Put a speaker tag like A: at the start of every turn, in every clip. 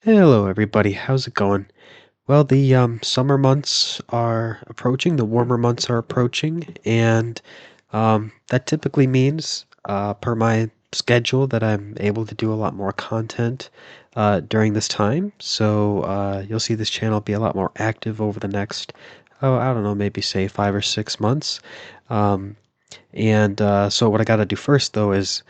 A: Hello, everybody. How's it going? Well, the summer months are approaching, the warmer months are approaching, and that typically means, per my schedule, that I'm able to do a lot more content during this time. So you'll see this channel be a lot more active over the next, oh, I don't know, maybe say 5 or 6 months. Um, and so what I got to do first, though, is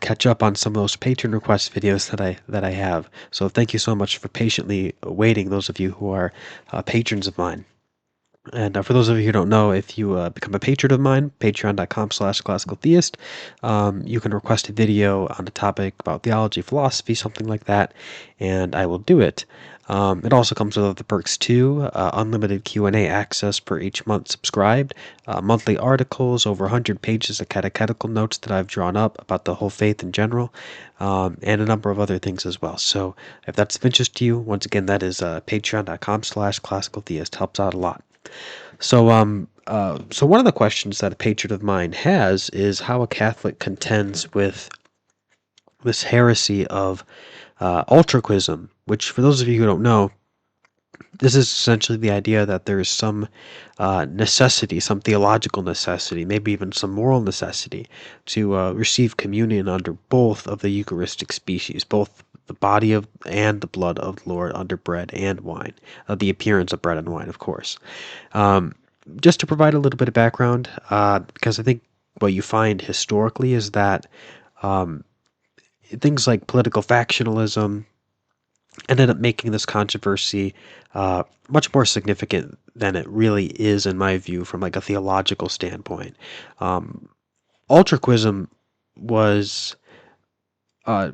A: catch up on some of those patron request videos that I have. So thank you so much for patiently waiting, those of you who are patrons of mine. And for those of you who don't know, if you become a patron of mine, patreon.com/classicaltheist, you can request a video on a topic about theology, philosophy, something like that, and I will do it. It also comes with other perks too, unlimited Q&A access per each month subscribed, monthly articles, over 100 pages of catechetical notes that I've drawn up about the whole faith in general, and a number of other things as well. So if that's of interest to you, once again, that is patreon.com/classicaltheist. Helps out a lot. So one of the questions that a patron of mine has is how a Catholic contends with this heresy of ultraquism, which, for those of you who don't know, this is essentially the idea that there is some necessity, some theological necessity, maybe even some moral necessity, to receive communion under both of the Eucharistic species, both the body of and the blood of the Lord under bread and wine, the appearance of bread and wine, of course. Um, just to provide a little bit of background, because I think what you find historically is that um, things like political factionalism ended up making this controversy much more significant than it really is, in my view, from like a theological standpoint. Um, Ultraquism was uh,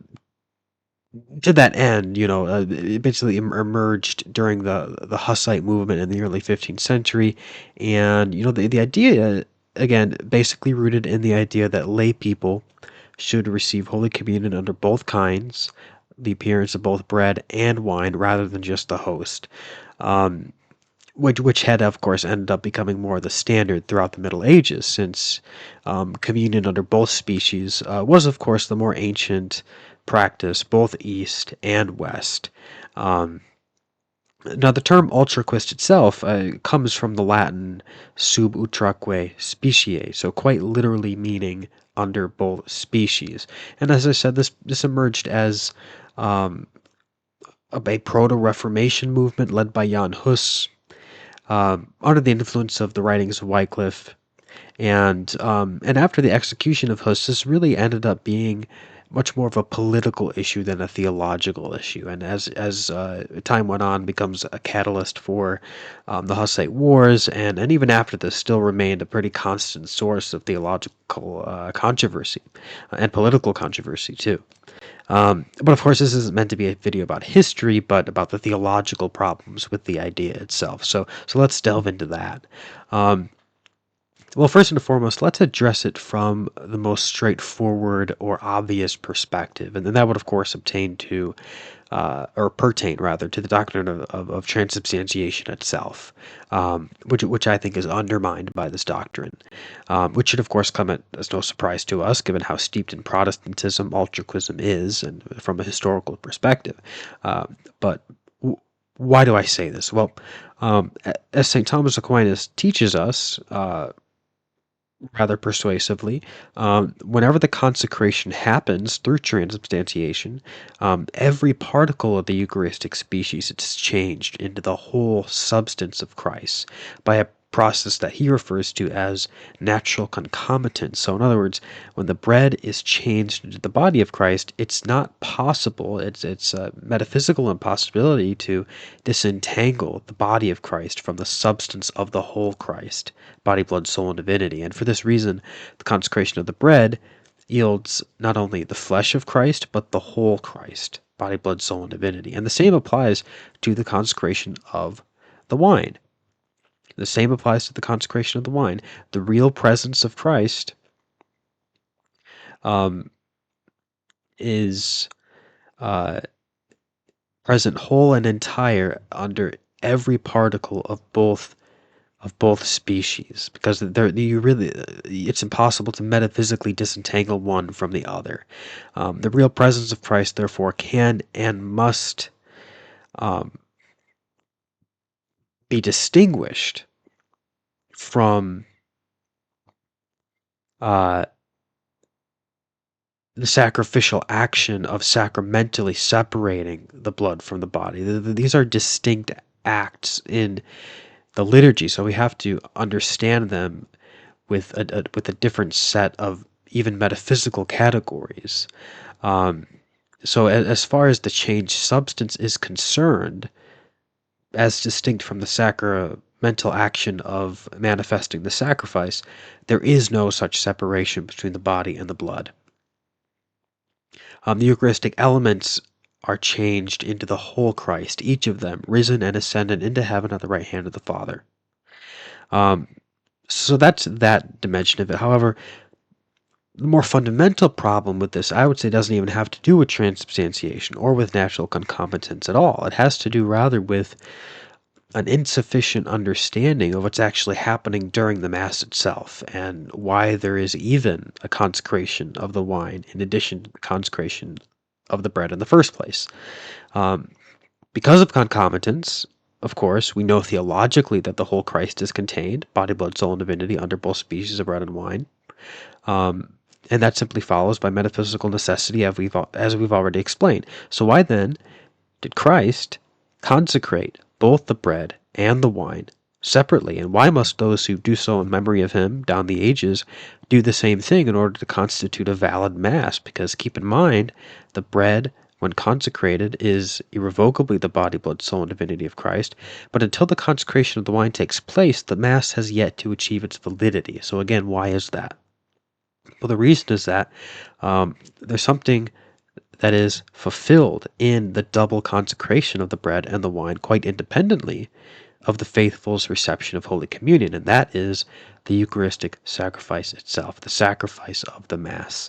A: to that end, it basically emerged during the Hussite movement in the early 15th century, and the idea, again, basically rooted in the idea that lay people should receive Holy Communion under both kinds, the appearance of both bread and wine, rather than just the host. Um, which had, of course, ended up becoming more the standard throughout the Middle Ages, since communion under both species was, of course, the more ancient practice, both East and West. Um, Now, the term ultraquist itself comes from the Latin sub utraque specie, so quite literally meaning under both species. And as I said, this emerged as um, a proto-Reformation movement led by Jan Hus, under the influence of the writings of Wycliffe, and after the execution of Hus, this really ended up being much more of a political issue than a theological issue. And as time went on, becomes a catalyst for the Hussite Wars, and even after this, still remained a pretty constant source of theological controversy and political controversy too. But of course, this isn't meant to be a video about history, but about the theological problems with the idea itself. So let's delve into that. Um, well, first and foremost, let's address it from the most straightforward or obvious perspective, and then that would, of course, obtain to, or pertain rather, to the doctrine of transubstantiation itself, which I think is undermined by this doctrine, which should, of course, come as no surprise to us, given how steeped in Protestantism ultraquism is, and from a historical perspective. But why do I say this? Well, as St. Thomas Aquinas teaches us, rather persuasively, whenever the consecration happens through transubstantiation, every particle of the Eucharistic species is changed into the whole substance of Christ by a process that he refers to as natural concomitance. So, in other words, when the bread is changed into the body of Christ, it's not possible, it's a metaphysical impossibility to disentangle the body of Christ from the substance of the whole Christ, body, blood, soul, and divinity. And for this reason, the consecration of the bread yields not only the flesh of Christ, but the whole Christ, body, blood, soul, and divinity. And the same applies to the consecration of the wine. The same applies to the consecration of the wine. The real presence of Christ um, is uh, present whole and entire under every particle of both species, because it's impossible to metaphysically disentangle one from the other. The real presence of Christ, therefore, can and must um, be distinguished from uh, the sacrificial action of sacramentally separating the blood from the body. These are distinct acts in the liturgy, so we have to understand them with a different set of even metaphysical categories. Um, so as far as the changed substance is concerned, as distinct from the sacramental action of manifesting the sacrifice, there is no such separation between the body and the blood. The Eucharistic elements are changed into the whole Christ, each of them risen and ascended into heaven at the right hand of the Father. Um, so that's that dimension of it. However, the more fundamental problem with this, I would say, doesn't even have to do with transubstantiation or with natural concomitance at all. It has to do rather with an insufficient understanding of what's actually happening during the Mass itself and why there is even a consecration of the wine in addition to the consecration of the bread in the first place. Because of concomitance, of course, we know theologically that the whole Christ is contained, body, blood, soul, and divinity, under both species of bread and wine. And that simply follows by metaphysical necessity, as we've already explained. So why then did Christ consecrate both the bread and the wine separately? And why must those who do so in memory of him down the ages do the same thing in order to constitute a valid Mass? Because keep in mind, the bread, when consecrated, is irrevocably the body, blood, soul, and divinity of Christ. But until the consecration of the wine takes place, the Mass has yet to achieve its validity. So again, why is that? Well, the reason is that there's something that is fulfilled in the double consecration of the bread and the wine quite independently of the faithful's reception of Holy Communion, and that is the Eucharistic sacrifice itself, the sacrifice of the Mass.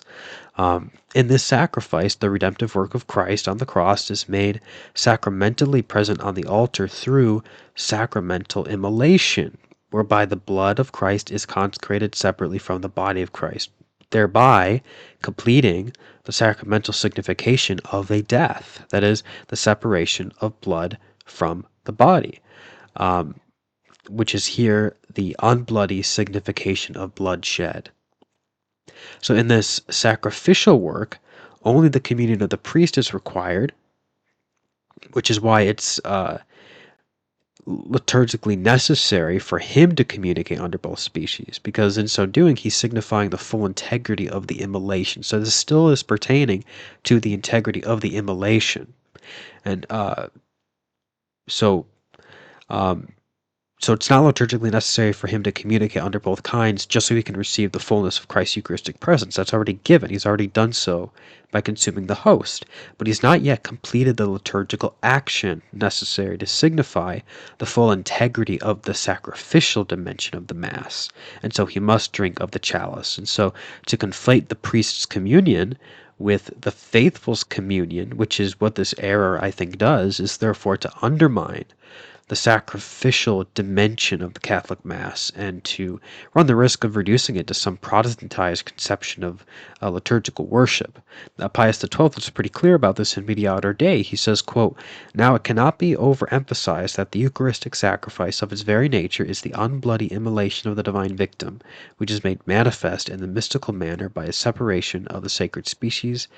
A: In this sacrifice, the redemptive work of Christ on the cross is made sacramentally present on the altar through sacramental immolation, whereby the blood of Christ is consecrated separately from the body of Christ, thereby completing the sacramental signification of a death, that is, the separation of blood from the body, which is here the unbloody signification of bloodshed. So in this sacrificial work, only the communion of the priest is required, which is why it's liturgically necessary for him to communicate under both species, because in so doing he's signifying the full integrity of the immolation. So this still is pertaining to the integrity of the immolation. And so it's not liturgically necessary for him to communicate under both kinds just so he can receive the fullness of Christ's Eucharistic presence. That's already given. He's already done so by consuming the host. But he's not yet completed the liturgical action necessary to signify the full integrity of the sacrificial dimension of the Mass. And so he must drink of the chalice. And so to conflate the priest's communion with the faithful's communion, which is what this error, I think, does, is therefore to undermine the sacrificial dimension of the Catholic Mass and to run the risk of reducing it to some Protestantized conception of liturgical worship. Pius XII was pretty clear about this in Mediator Dei. He says, quote, "Now it cannot be overemphasized that the Eucharistic sacrifice of its very nature is the unbloody immolation of the divine victim, which is made manifest in the mystical manner by a separation of the sacred species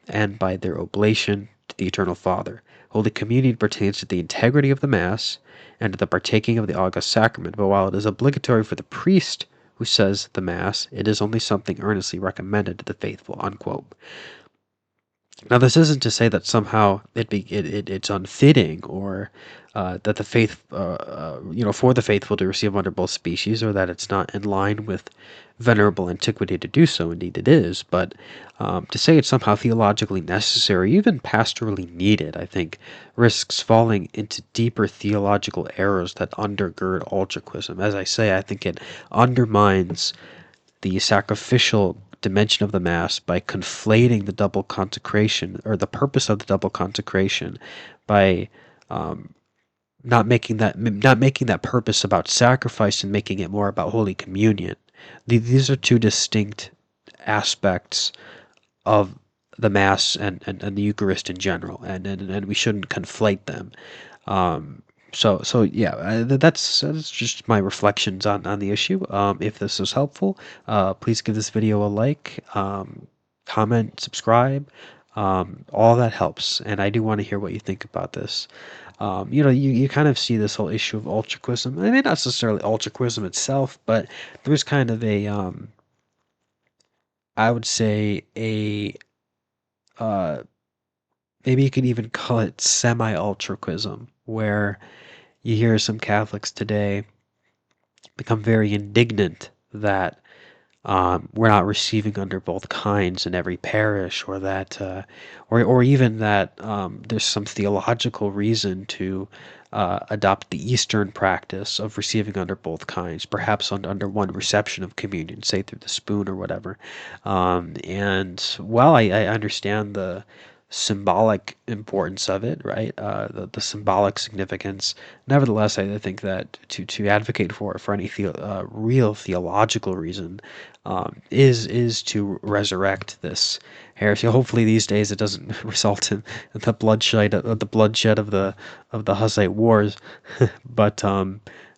A: and by their oblation to the Eternal Father. Holy Communion pertains to the integrity of the Mass and to the partaking of the august sacrament, but while it is obligatory for the priest who says the Mass, it is only something earnestly recommended to the faithful," unquote. Now, this isn't to say that somehow it's unfitting or that the faith, for the faithful to receive under both species, or that it's not in line with venerable antiquity to do so. Indeed, it is. But to say it's somehow theologically necessary, even pastorally needed, I think, risks falling into deeper theological errors that undergird ultraquism. As I say, I think it undermines the sacrificial dimension of the Mass by conflating the double consecration, or the purpose of the double consecration, by not making that purpose about sacrifice and making it more about Holy Communion. These are two distinct aspects of the Mass and the Eucharist in general, and we shouldn't conflate them. Um, so yeah, that's just my reflections on the issue. If this was helpful, please give this video a like, comment, subscribe. All that helps, and I do want to hear what you think about this. You kind of see this whole issue of ultraquism. I mean, not necessarily ultraquism itself, but there's kind of a, I would say uh, maybe you could even call it semi-ultraquism, where you hear some Catholics today become very indignant that we're not receiving under both kinds in every parish, or that, or even that there's some theological reason to adopt the Eastern practice of receiving under both kinds, perhaps under one reception of communion, say through the spoon or whatever. And while I understand the symbolic importance of it, right? The symbolic significance. Nevertheless, I think that to advocate for any real theological reason is to resurrect this heresy. Hopefully, these days it doesn't result in the bloodshed of the Hussite wars, but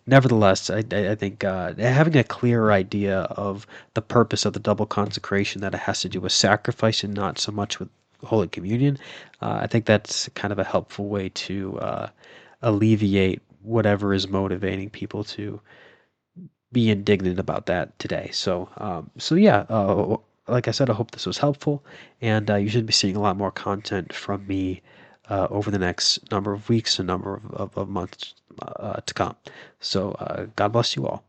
A: nevertheless, I think having a clearer idea of the purpose of the double consecration, that it has to do with sacrifice and not so much with Holy Communion, I think that's kind of a helpful way to alleviate whatever is motivating people to be indignant about that today. So yeah, like I said, I hope this was helpful, and you should be seeing a lot more content from me over the next number of weeks and number of months to come. So God bless you all.